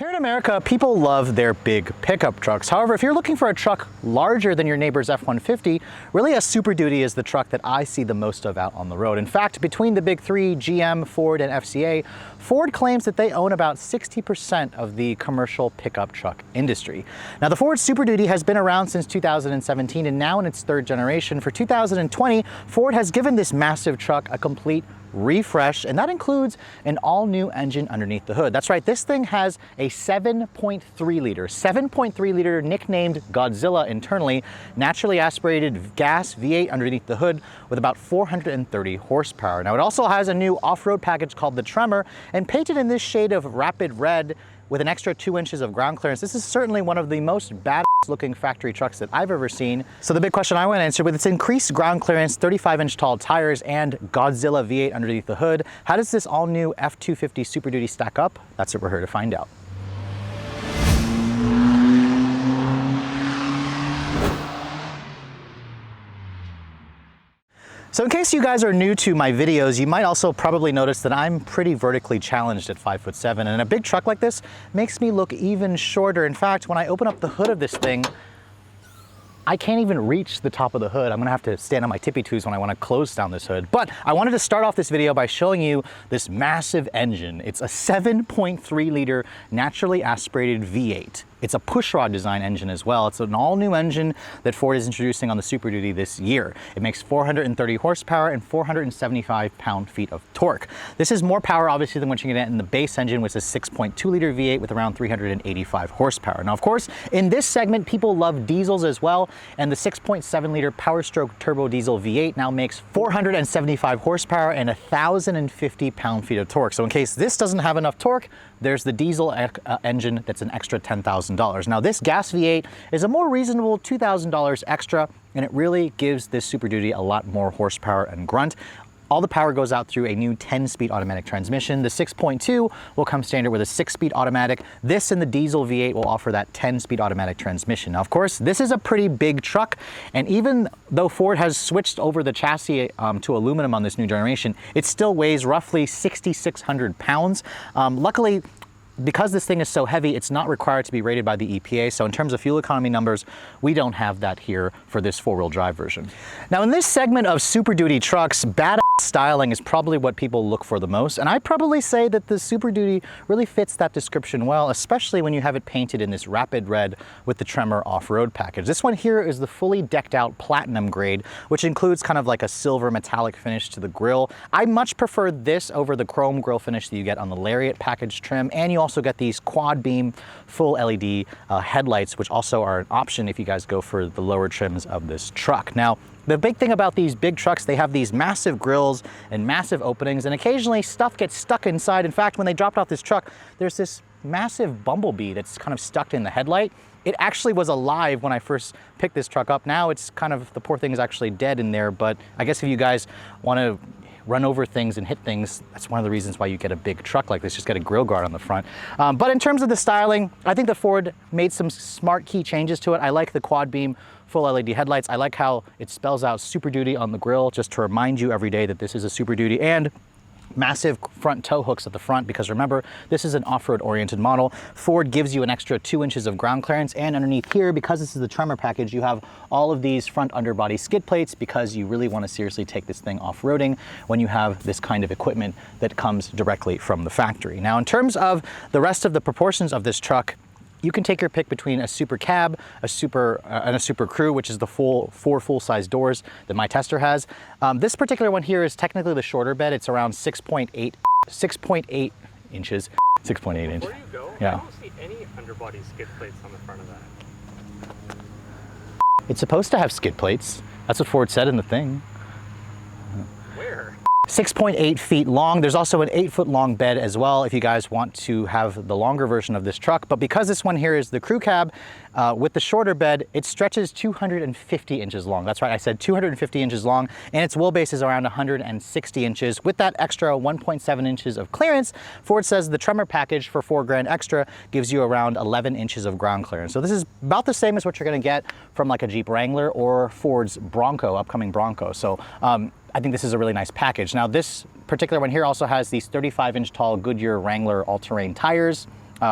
Here in America, people love their big pickup trucks. However, if you're looking for a truck larger than your neighbor's F-150, really a Super Duty is the truck that I see the most of out on the road. In fact, between the big three, GM, Ford, and FCA, Ford claims that they own about 60% of the commercial pickup truck industry. Now, the Ford Super Duty has been around since 2017 and now in its third generation. For 2020, Ford has given this massive truck a complete refresh, and that includes an all-new engine underneath the hood. That's right, this thing has a 7.3 liter nicknamed Godzilla internally, naturally aspirated gas V8 underneath the hood with about 430 horsepower. Now, it also has a new off-road package called the Tremor, and painted in this shade of rapid red with an extra 2 inches of ground clearance. This is certainly one of the most badass looking factory trucks that I've ever seen. So the big question I want to answer, with its increased ground clearance, 35-inch tall tires, and Godzilla V8 underneath the hood, how does this all-new F-250 Super Duty stack up? That's what we're here to find out. So in case you guys are new to my videos, you might also probably notice that I'm pretty vertically challenged at 5'7", and a big truck like this makes me look even shorter. In fact, when I open up the hood of this thing, I can't even reach the top of the hood. I'm gonna have to stand on my tippy toes when I wanna close down this hood. But I wanted to start off this video by showing you this massive engine. It's a 7.3 liter naturally aspirated V8. It's a pushrod design engine as well. It's an all-new engine that Ford is introducing on the Super Duty this year. It makes 430 horsepower and 475 pound-feet of torque. This is more power, obviously, than what you can get in the base engine, which is a 6.2 liter V8 with around 385 horsepower. Now, of course, in this segment, people love diesels as well, and the 6.7 liter Power Stroke turbo diesel V8 now makes 475 horsepower and 1,050 pound-feet of torque. So in case this doesn't have enough torque, there's the diesel engine that's an extra $10,000. Now, this gas V8 is a more reasonable $2,000 extra, and it really gives this Super Duty a lot more horsepower and grunt. All the power goes out through a new 10-speed automatic transmission. The 6.2 will come standard with a 6-speed automatic. This and the diesel V8 will offer that 10-speed automatic transmission. Now, of course, this is a pretty big truck, and even though Ford has switched over the chassis to aluminum on this new generation, it still weighs roughly 6,600 pounds. Luckily, because this thing is so heavy, it's not required to be rated by the EPA. So in terms of fuel economy numbers, we don't have that here for this four-wheel drive version. Now, in this segment of Super Duty trucks, badass styling is probably what people look for the most. And I'd probably say that the Super Duty really fits that description well, especially when you have it painted in this rapid red with the Tremor off-road package. This one here is the fully decked out platinum grade, which includes kind of like a silver metallic finish to the grille. I much prefer this over the chrome grille finish that you get on the Lariat package trim. And you also get these quad beam full LED headlights, which also are an option if you guys go for the lower trims of this truck. Now, the big thing about these big trucks, they have these massive grills and massive openings, and occasionally stuff gets stuck inside. In fact, when they dropped off this truck, there's this massive bumblebee that's kind of stuck in the headlight. It actually was alive when I first picked this truck up. Now it's kind of, the poor thing is actually dead in there, but I guess if you guys want to run over things and hit things, that's one of the reasons why you get a big truck like this, just get a grill guard on the front. But in terms of the styling, I think the Ford made some smart key changes to it. I like the quad beam full LED headlights. I like how it spells out Super Duty on the grille, just to remind you every day that this is a Super Duty, and massive front tow hooks at the front, because remember, this is an off-road oriented model. Ford gives you an extra 2 inches of ground clearance, and underneath here, because this is the Tremor package, you have all of these front underbody skid plates, because you really want to seriously take this thing off-roading when you have this kind of equipment that comes directly from the factory. Now, in terms of the rest of the proportions of this truck, you can take your pick between a super cab, and a super crew, which is the four full-size doors that my tester has. This particular one here is technically the shorter bed. It's around 6.8 inches. 6.8 inches. Before you go, yeah. I don't see any underbody skid plates on the front of that. It's supposed to have skid plates. That's what Ford said in the thing. Where? 6.8 feet long. There's also an 8-foot long bed as well if you guys want to have the longer version of this truck. But because this one here is the crew cab with the shorter bed, it stretches 250 inches long. That's right, I said 250 inches long, and its wheelbase is around 160 inches. With that extra 1.7 inches of clearance, Ford says the Tremor package for $4 grand extra gives you around 11 inches of ground clearance. So this is about the same as what you're gonna get from like a Jeep Wrangler or Ford's Bronco, upcoming Bronco. So I think this is a really nice package. Now, this particular one here also has these 35-inch tall Goodyear Wrangler all-terrain tires.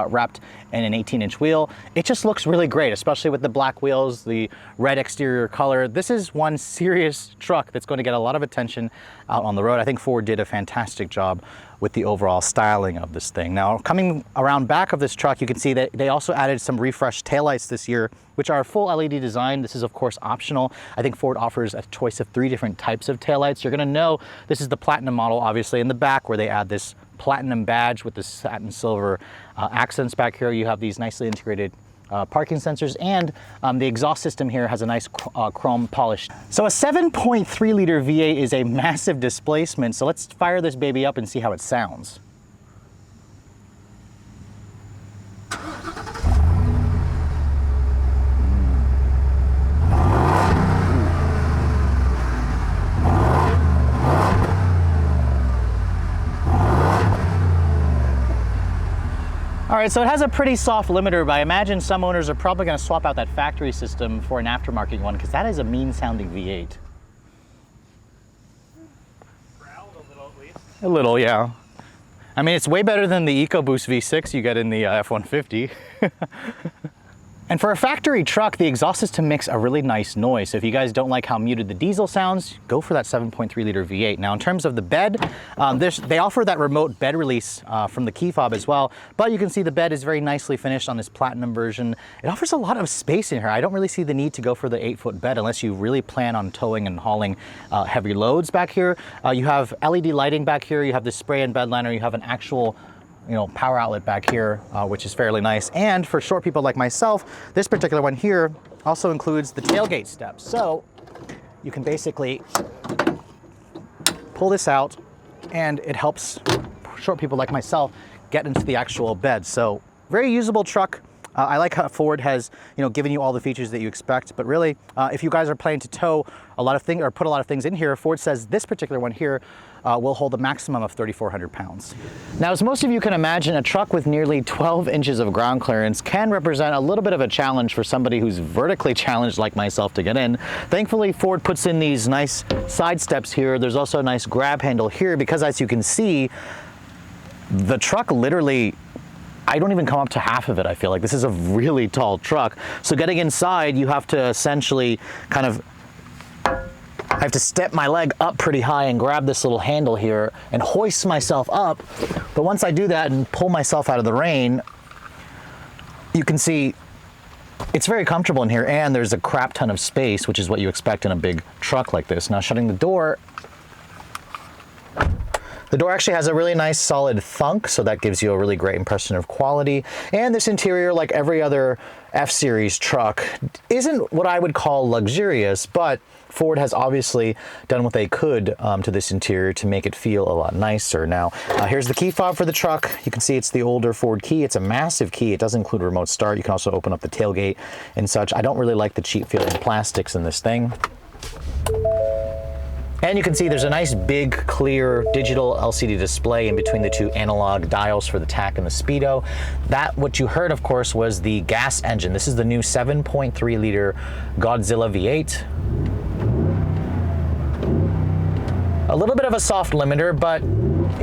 wrapped in an 18-inch wheel. It just looks really great, especially with the black wheels, the red exterior color. This is one serious truck that's going to get a lot of attention out on the road. I think Ford did a fantastic job with the overall styling of this thing. Now, coming around back of this truck, you can see that they also added some refreshed taillights this year, which are full LED design. This is of course optional. I think Ford offers a choice of 3 different types of taillights. You're gonna know this is the Platinum model, obviously in the back where they add this Platinum badge with the satin silver accents back here. You have these nicely integrated parking sensors, and the exhaust system here has a nice chrome polish. So a 7.3 liter V8 is a massive displacement. So let's fire this baby up and see how it sounds. All right, so it has a pretty soft limiter, but I imagine some owners are probably going to swap out that factory system for an aftermarket one, because that is a mean-sounding V8. Growled a little at least. A little, yeah. I mean, it's way better than the EcoBoost V6 you get in the F-150. And for a factory truck, the exhaust system makes a really nice noise. So if you guys don't like how muted the diesel sounds, go for that 7.3 liter V8. Now, in terms of the bed, they offer that remote bed release from the key fob as well. But you can see the bed is very nicely finished on this Platinum version. It offers a lot of space in here. I don't really see the need to go for the 8-foot bed unless you really plan on towing and hauling heavy loads back here. You have LED lighting back here. You have the spray-in bed liner. You have an actual power outlet back here, which is fairly nice. And for short people like myself, this particular one here also includes the tailgate steps. So you can basically pull this out and it helps short people like myself get into the actual bed. So very usable truck. I like how Ford has, given you all the features that you expect, but really, if you guys are planning to tow a lot of things or put a lot of things in here, Ford says this particular one here will hold a maximum of 3,400 pounds. Now, as most of you can imagine, a truck with nearly 12 inches of ground clearance can represent a little bit of a challenge for somebody who's vertically challenged like myself to get in. Thankfully, Ford puts in these nice side steps here. There's also a nice grab handle here because, as you can see, the truck literally, I don't even come up to half of it, I feel like. This is a really tall truck. So getting inside, you have to essentially I have to step my leg up pretty high and grab this little handle here and hoist myself up. But once I do that and pull myself out of the rain, you can see it's very comfortable in here, and there's a crap ton of space, which is what you expect in a big truck like this. Now, shutting the door, the door actually has a really nice solid thunk, so that gives you a really great impression of quality. And this interior, like every other F-Series truck, isn't what I would call luxurious, but Ford has obviously done what they could to this interior to make it feel a lot nicer. Now, here's the key fob for the truck. You can see it's the older Ford key. It's a massive key. It does include remote start. You can also open up the tailgate and such. I don't really like the cheap feeling plastics in this thing. And you can see there's a nice big clear digital LCD display in between the two analog dials for the tach and the speedo. That, what you heard, of course, was the gas engine. This is the new 7.3 liter Godzilla V8. A little bit of a soft limiter, but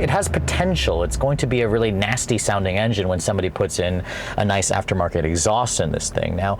it has potential. It's going to be a really nasty sounding engine when somebody puts in a nice aftermarket exhaust in this thing. Now,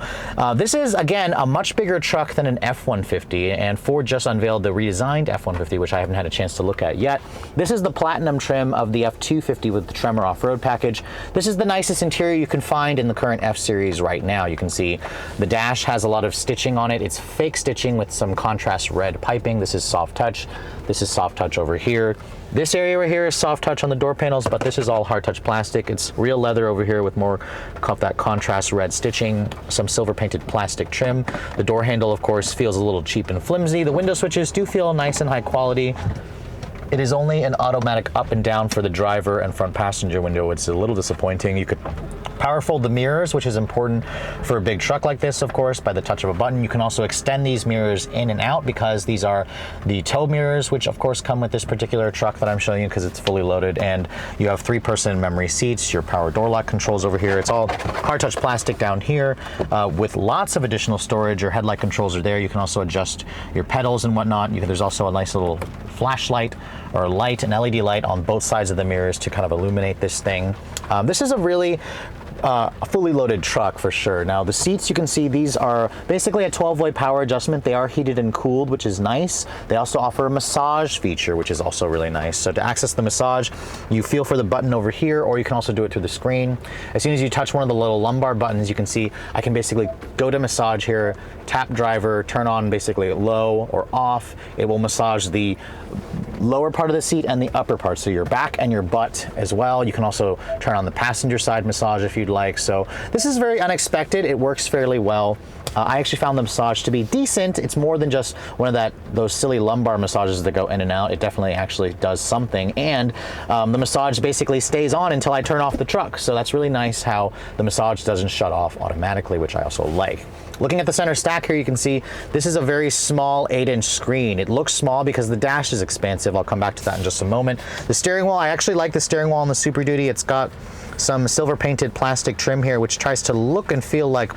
this is, again, a much bigger truck than an F-150, and Ford just unveiled the redesigned F-150, which I haven't had a chance to look at yet. This is the Platinum trim of the F-250 with the Tremor off-road package. This is the nicest interior you can find in the current F-Series right now. You can see the dash has a lot of stitching on it. It's fake stitching with some contrast red piping. This is soft touch. This is soft touch over here. This area right here is soft touch on the door panels, but this is all hard touch plastic. It's real leather over here with more of that contrast red stitching, some silver painted plastic trim. The door handle, of course, feels a little cheap and flimsy. The window switches do feel nice and high quality. It is only an automatic up and down for the driver and front passenger window. It's a little disappointing. You could power fold the mirrors, which is important for a big truck like this, of course, by the touch of a button. You can also extend these mirrors in and out because these are the tow mirrors, which of course come with this particular truck that I'm showing you because it's fully loaded. And you have 3-person memory seats, your power door lock controls over here. It's all hard touch plastic down here with lots of additional storage. Your headlight controls are there. You can also adjust your pedals and whatnot. There's also a nice little flashlight or light, an LED light on both sides of the mirrors to kind of illuminate this thing. This is a really a fully loaded truck for sure. Now the seats, you can see these are basically a 12-way power adjustment. They are heated and cooled, which is nice. They also offer a massage feature, which is also really nice. So to access the massage, you feel for the button over here, or you can also do it through the screen. As soon as you touch one of the little lumbar buttons, you can see I can basically go to massage here, tap driver, turn on basically low or off. It will massage the lower part of the seat and the upper part, so your back and your butt as well. You can also turn on the passenger side massage if you'd like. So this is very unexpected. It works fairly well. I actually found the massage to be decent. It's more than just one of those silly lumbar massages that go in and out. It definitely actually does something, and the massage basically stays on until I turn off the truck. So that's really nice how the massage doesn't shut off automatically, which I also like. Looking at the center stack here, you can see this is a very small 8-inch screen. It looks small because the dash is expansive. I'll come back to that in just a moment. The steering wheel, I actually like the steering wheel on the Super Duty. It's got some silver painted plastic trim here, which tries to look and feel like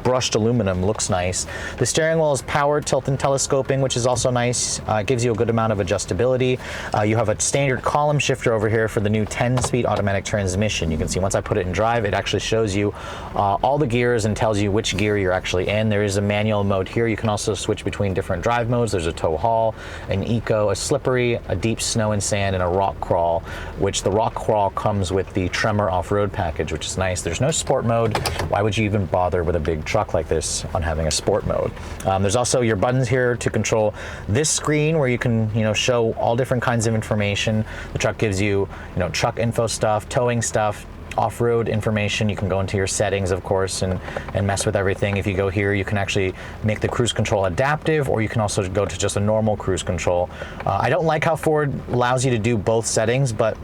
brushed aluminum. Looks nice. The steering wheel is power tilt and telescoping, which is also nice. It gives you a good amount of adjustability. You have a standard column shifter over here for the new 10-speed automatic transmission. You can see once I put it in drive, it actually shows you all the gears and tells you which gear you're actually in. There is a manual mode here. You can also switch between different drive modes. There's a tow haul, an eco, a slippery, a deep snow and sand, and a rock crawl, which the rock crawl comes with the Tremor off-road package, which is nice. There's no sport mode. Why would you even bother with a big truck like this on having a sport mode? There's also your buttons here to control this screen where you can show all different kinds of information. The truck gives you truck info stuff, towing stuff, off-road information. You can go into your settings, of course, and mess with everything. If you go here, you can actually make the cruise control adaptive, or you can also go to just a normal cruise control. I don't like how Ford allows you to do both settings, but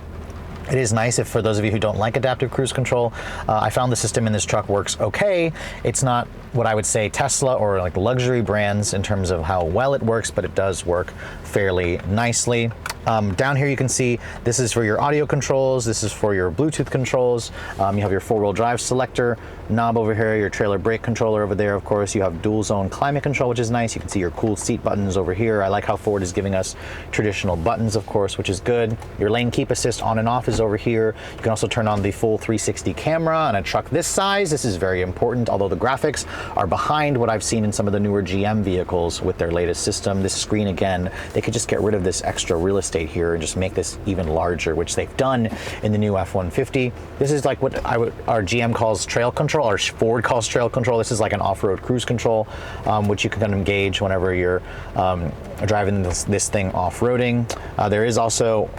it is nice if for those of you who don't like adaptive cruise control. I found the system in this truck works okay. It's not what I would say Tesla or like luxury brands in terms of how well it works, but it does work fairly nicely. Down here you can see this is for your audio controls, this is for your Bluetooth controls. You have your 4-wheel drive selector knob over here, your trailer brake controller over there. Of course, you have dual zone climate control, which is nice. You can see your cool seat buttons over here. I like how Ford is giving us traditional buttons, of course, which is good. Your lane keep assist on and off is over here. You can also turn on the full 360 camera on a truck this size. This is very important, although the graphics are behind what I've seen in some of the newer GM vehicles with their latest system. This screen, again, they could just get rid of this extra real estate here and just make this even larger, which they've done in the new F-150. This is like what our GM calls trail control, or Ford calls trail control. This is like an off-road cruise control, which you can engage whenever you're driving this thing off-roading. There is also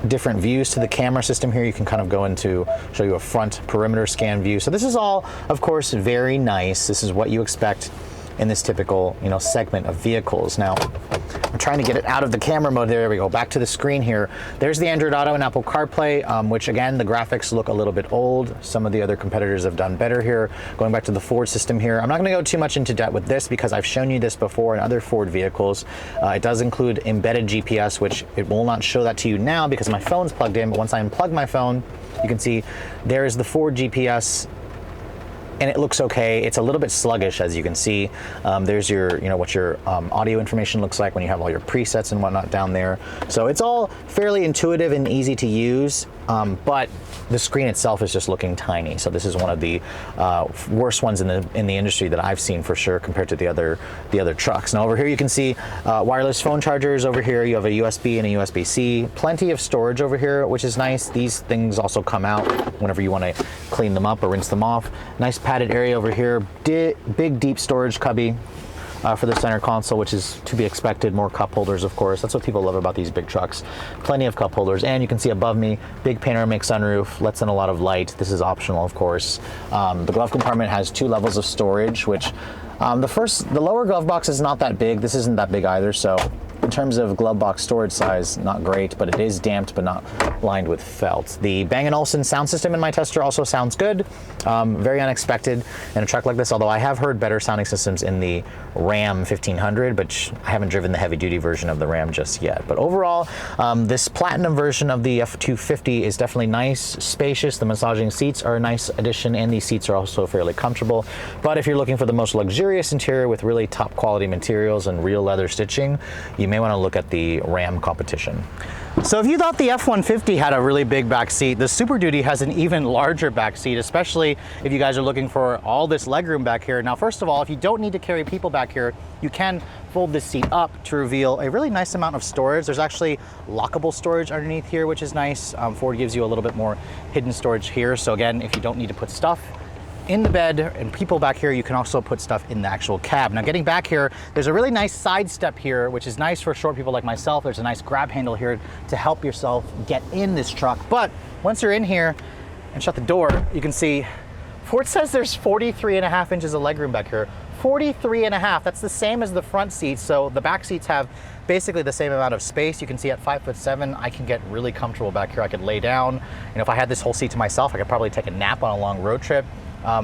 different views to the camera system here. You can kind of go into, show you a front perimeter scan view. So this is all, of course, very nice. This is what you expect in this typical, segment of vehicles. Now, I'm trying to get it out of the camera mode. There we go. Back to the screen here. There's the Android Auto and Apple CarPlay, which again, the graphics look a little bit old. Some of the other competitors have done better here. Going back to the Ford system here, I'm not going to go too much into depth with this because I've shown you this before in other Ford vehicles. It does include embedded GPS, which it will not show that to you now because my phone's plugged in. But once I unplug my phone, you can see there is the Ford GPS. And it looks okay. It's a little bit sluggish, as you can see. There's your, what your audio information looks like when you have all your presets and whatnot down there. So it's all fairly intuitive and easy to use, but the screen itself is just looking tiny. So this is one of the worst ones in the industry that I've seen for sure compared to the other trucks. Now over here you can see wireless phone chargers over here. You have a USB and a USB-C. Plenty of storage over here, which is nice. These things also come out whenever you want to clean them up or rinse them off. Nice padded area over here. Big deep storage cubby for the center console, which is to be expected. More cup holders, of course. That's what people love about these big trucks. Plenty of cup holders. And you can see above me, big panoramic sunroof, lets in a lot of light. This is optional, of course. The glove compartment has 2 levels of storage, which the lower glove box is not that big. This isn't that big either, so in terms of glove box storage size, not great, but it is damped but not lined with felt. The Bang & Olufsen sound system in my tester also sounds good. Very unexpected in a truck like this, although I have heard better sounding systems in the Ram 1500, but I haven't driven the heavy-duty version of the Ram just yet. But overall, this Platinum version of the F-250 is definitely nice, spacious. The massaging seats are a nice addition, and these seats are also fairly comfortable. But if you're looking for the most luxurious interior with really top quality materials and real leather stitching, you may want to look at the Ram competition. So if you thought the F-150 had a really big back seat, the Super Duty has an even larger back seat, especially if you guys are looking for all this legroom back here. Now, first of all, if you don't need to carry people back here, you can fold this seat up to reveal a really nice amount of storage. There's actually lockable storage underneath here, which is nice. Ford gives you a little bit more hidden storage here. So again, if you don't need to put stuff in the bed and people back here, you can also put stuff in the actual cab. Now getting back here, there's a really nice side step here, which is nice for short people like myself. There's a nice grab handle here to help yourself get in this truck. But once you're in here and shut the door, you can see Ford says there's 43.5 inches of legroom back here. 43.5, that's the same as the front seats. So the back seats have basically the same amount of space. You can see at 5'7", I can get really comfortable back here. I could lay down. You know, if I had this whole seat to myself, I could probably take a nap on a long road trip.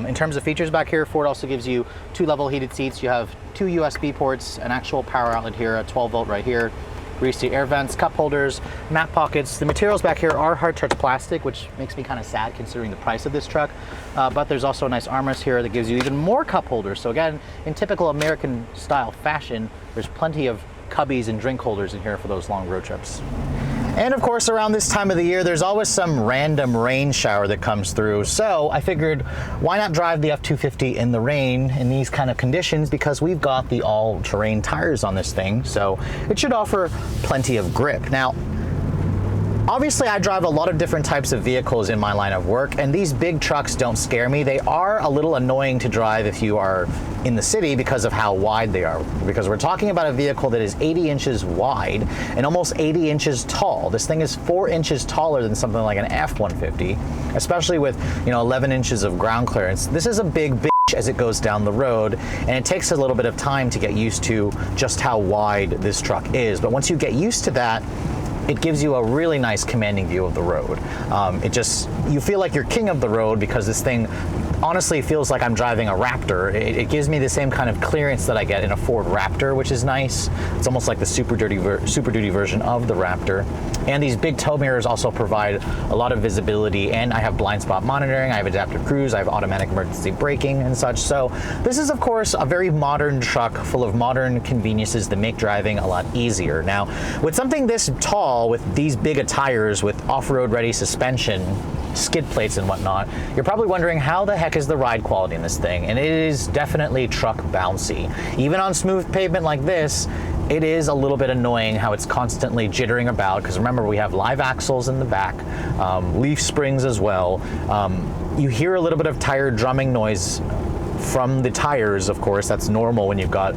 In terms of features back here, Ford also gives you 2 level heated seats. You have 2 USB ports, an actual power outlet here, a 12 volt right here, rear seat air vents, cup holders, map pockets. The materials back here are hard touch plastic, which makes me kind of sad considering the price of this truck. But there's also a nice armrest here that gives you even more cup holders. So again, in typical American style fashion, there's plenty of cubbies and drink holders in here for those long road trips. And of course, around this time of the year, there's always some random rain shower that comes through. So I figured, why not drive the F-250 in the rain in these kind of conditions? Because we've got the all-terrain tires on this thing, so it should offer plenty of grip. Now, obviously, I drive a lot of different types of vehicles in my line of work, and these big trucks don't scare me. They are a little annoying to drive if you are in the city because of how wide they are. Because we're talking about a vehicle that is 80 inches wide and almost 80 inches tall. This thing is 4 inches taller than something like an F-150, especially with, 11 inches of ground clearance. This is a big bitch as it goes down the road, and it takes a little bit of time to get used to just how wide this truck is. But once you get used to that, it gives you a really nice commanding view of the road. You feel like you're king of the road because this thing honestly feels like I'm driving a Raptor. It gives me the same kind of clearance that I get in a Ford Raptor, which is nice. It's almost like the Super Duty version of the Raptor. And these big tow mirrors also provide a lot of visibility, and I have blind spot monitoring, I have adaptive cruise, I have automatic emergency braking and such. So this is, of course, a very modern truck full of modern conveniences that make driving a lot easier. Now, with something this tall, with these big tires, with off-road ready suspension, skid plates and whatnot, you're probably wondering how the heck is the ride quality in this thing, and it is definitely truck bouncy. Even on smooth pavement like this, it is a little bit annoying how it's constantly jittering about, because remember, we have live axles in the back, leaf springs as well. You hear a little bit of tire drumming noise from the tires, of course. That's normal when you've got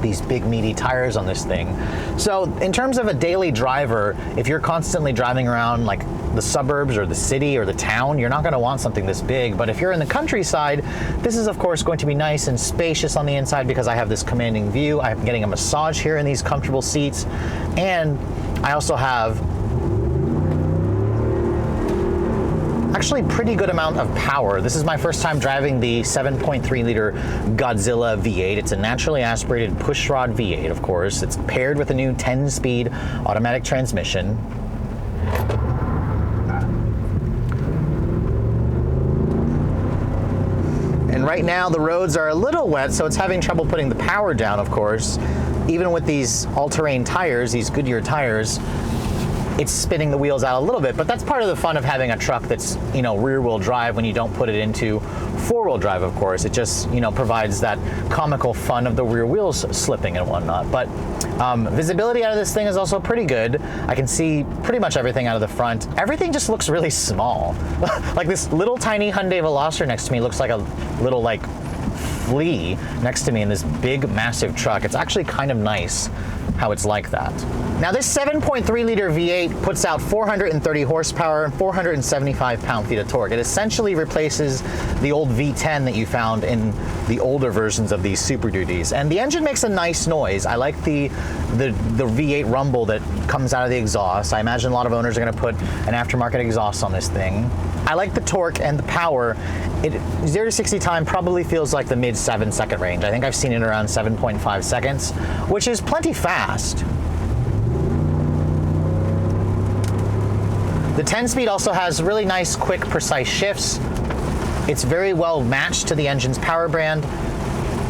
these big meaty tires on this thing. So in terms of a daily driver, if you're constantly driving around like the suburbs or the city or the town, you're not going to want something this big. But if you're in the countryside, this is of course going to be nice and spacious on the inside because I have this commanding view. I'm getting a massage here in these comfortable seats, and I also have actually pretty good amount of power. This is my first time driving the 7.3 liter Godzilla V8. It's a naturally aspirated pushrod V8, of course. It's paired with a new 10-speed automatic transmission. And right now the roads are a little wet, so it's having trouble putting the power down, of course. Even with these all-terrain tires, these Goodyear tires, it's spinning the wheels out a little bit, but that's part of the fun of having a truck that's, rear-wheel drive when you don't put it into four-wheel drive, of course. It just, provides that comical fun of the rear wheels slipping and whatnot. But visibility out of this thing is also pretty good. I can see pretty much everything out of the front. Everything just looks really small. Like this little tiny Hyundai Veloster next to me looks like a little, flea next to me in this big, massive truck. It's actually kind of nice how it's like that. Now this 7.3 liter V8 puts out 430 horsepower and 475 pound-feet of torque. It essentially replaces the old V10 that you found in the older versions of these Super Duties. And the engine makes a nice noise. I like the V8 rumble that comes out of the exhaust. I imagine a lot of owners are gonna put an aftermarket exhaust on this thing. I like the torque and the power. 0 to 60 time probably feels like the mid 7-second range. I think I've seen it around 7.5 seconds, which is plenty fast. The 10-speed also has really nice, quick, precise shifts. It's very well matched to the engine's power brand.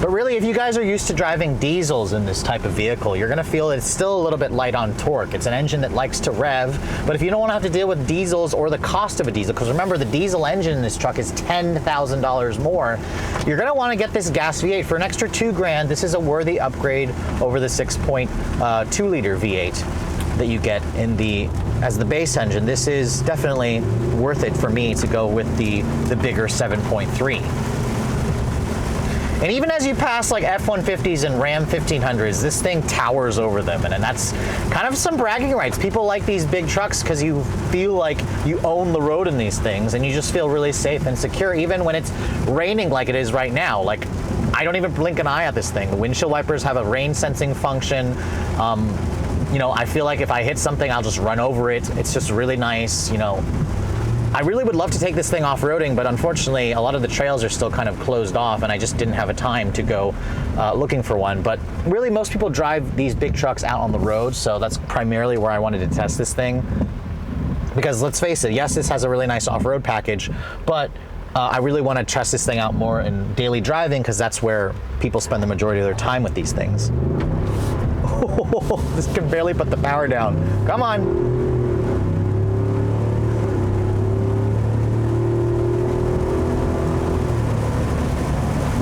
But really, if you guys are used to driving diesels in this type of vehicle, you're gonna feel it's still a little bit light on torque. It's an engine that likes to rev, but if you don't wanna have to deal with diesels or the cost of a diesel, because remember the diesel engine in this truck is $10,000 more, you're gonna wanna get this gas V8. For an extra $2,000, this is a worthy upgrade over the 6.2 liter V8 that you get as the base engine. This is definitely worth it for me to go with the bigger 7.3. And even as you pass like F-150s and Ram 1500s, this thing towers over them, and that's kind of some bragging rights. People like these big trucks because you feel like you own the road in these things, and you just feel really safe and secure, even when it's raining like it is right now. Like, I don't even blink an eye at this thing. The windshield wipers have a rain sensing function. You know, I feel like if I hit something, I'll just run over it. It's just really nice, you know. I really would love to take this thing off-roading, but unfortunately a lot of the trails are still kind of closed off, and I just didn't have a time to go looking for one. But really, most people drive these big trucks out on the road, so that's primarily where I wanted to test this thing. Because let's face it, yes, this has a really nice off-road package, but I really want to test this thing out more in daily driving, because that's where people spend the majority of their time with these things. This can barely put the power down. Come on.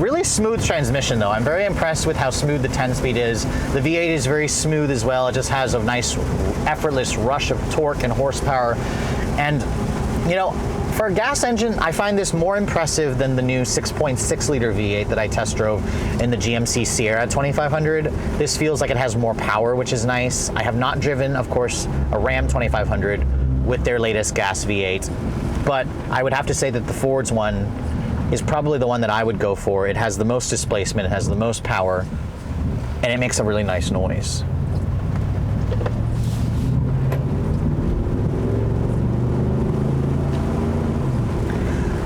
Really smooth transmission though. I'm very impressed with how smooth the 10-speed is. The V8 is very smooth as well. It just has a nice effortless rush of torque and horsepower. And you know, for a gas engine, I find this more impressive than the new 6.6 liter V8 that I test drove in the GMC Sierra 2500. This feels like it has more power, which is nice. I have not driven, of course, a Ram 2500 with their latest gas V8, but I would have to say that the Ford's one is probably the one that I would go for. It has the most displacement, it has the most power, and it makes a really nice noise.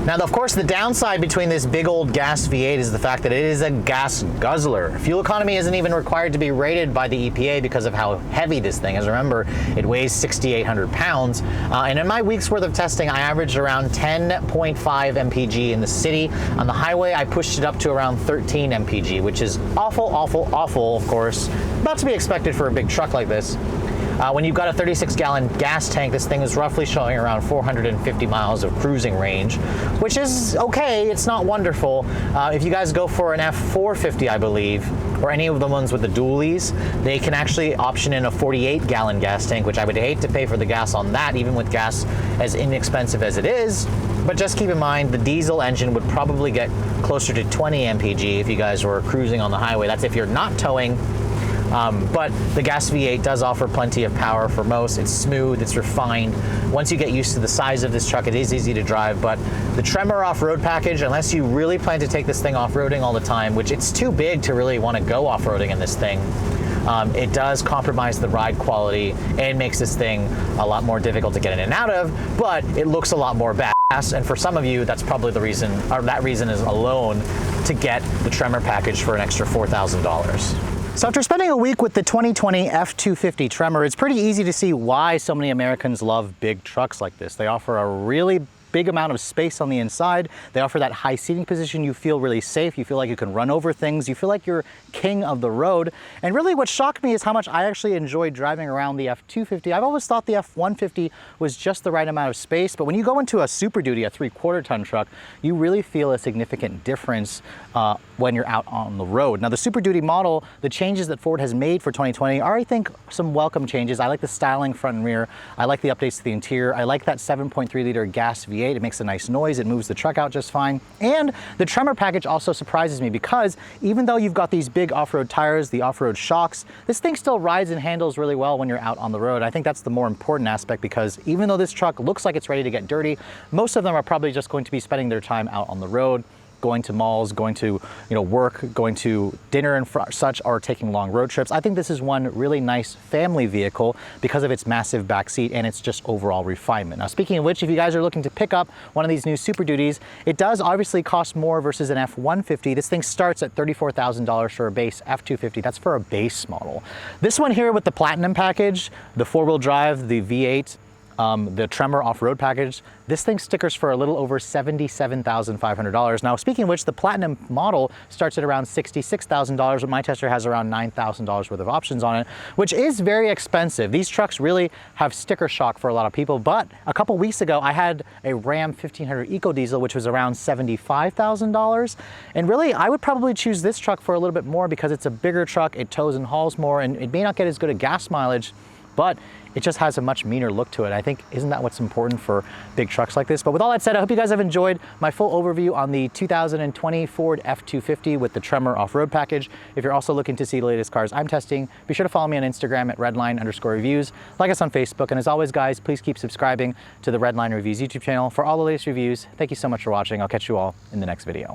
Now, of course, the downside between this big old gas V8 is the fact that it is a gas guzzler. Fuel economy isn't even required to be rated by the EPA because of how heavy this thing is. Remember, it weighs 6,800 pounds. And in my week's worth of testing, I averaged around 10.5 mpg in the city. On the highway, I pushed it up to around 13 mpg, which is awful, awful, awful, of course. Not to be expected for a big truck like this. When you've got a 36-gallon gas tank, this thing is roughly showing around 450 miles of cruising range, which is okay. It's not wonderful. If you guys go for an F-450, I believe, or any of the ones with the dualies, they can actually option in a 48-gallon gas tank, which I would hate to pay for the gas on that, even with gas as inexpensive as it is. But just keep in mind, the diesel engine would probably get closer to 20 mpg if you guys were cruising on the highway. That's if you're not towing. But the gas V8 does offer plenty of power for most. It's smooth, it's refined. Once you get used to the size of this truck, it is easy to drive. But the Tremor off-road package, unless you really plan to take this thing off-roading all the time, which it's too big to really want to go off-roading in this thing, it does compromise the ride quality and makes this thing a lot more difficult to get in and out of, but it looks a lot more badass. And for some of you, that's probably the reason, or that reason is alone to get the Tremor package for an extra $4,000. So after spending a week with the 2020 F-250 Tremor, it's pretty easy to see why so many Americans love big trucks like this. They offer a really big amount of space on the inside. They offer that high seating position. You feel really safe. You feel like you can run over things. You feel like you're king of the road. And really what shocked me is how much I actually enjoyed driving around the F-250. I've always thought the F-150 was just the right amount of space, but when you go into a Super Duty, a 3/4 ton truck, you really feel a significant difference when you're out on the road. Now the Super Duty model, the changes that Ford has made for 2020 are, I think, some welcome changes. I like the styling front and rear. I like the updates to the interior. I like that 7.3 liter gas V8. It makes a nice noise. It moves the truck out just fine. And the Tremor package also surprises me because even though you've got these big off-road tires, the off-road shocks, this thing still rides and handles really well when you're out on the road. I think that's the more important aspect because even though this truck looks like it's ready to get dirty, most of them are probably just going to be spending their time out on the road, going to malls, going to work, going to dinner and such, or taking long road trips. I think this is one really nice family vehicle because of its massive back seat and its just overall refinement. Now, speaking of which, if you guys are looking to pick up one of these new Super Duties, it does obviously cost more versus an F-150. This thing starts at $34,000 for a base F-250. That's for a base model. This one here with the Platinum package, the 4-wheel drive, the V8, the Tremor off-road package. This thing stickers for a little over $77,500. Now, speaking of which, the Platinum model starts at around $66,000, but my tester has around $9,000 worth of options on it, which is very expensive. These trucks really have sticker shock for a lot of people, but a couple weeks ago, I had a Ram 1500 Eco Diesel, which was around $75,000. And really, I would probably choose this truck for a little bit more because it's a bigger truck, it tows and hauls more, and it may not get as good a gas mileage, but it just has a much meaner look to it. I think, isn't that what's important for big trucks like this? But with all that said, I hope you guys have enjoyed my full overview on the 2020 Ford F-250 with the Tremor off-road package. If you're also looking to see the latest cars I'm testing, be sure to follow me on Instagram at redline_reviews. Like us on Facebook. And as always, guys, please keep subscribing to the Redline Reviews YouTube channel for all the latest reviews. Thank you so much for watching. I'll catch you all in the next video.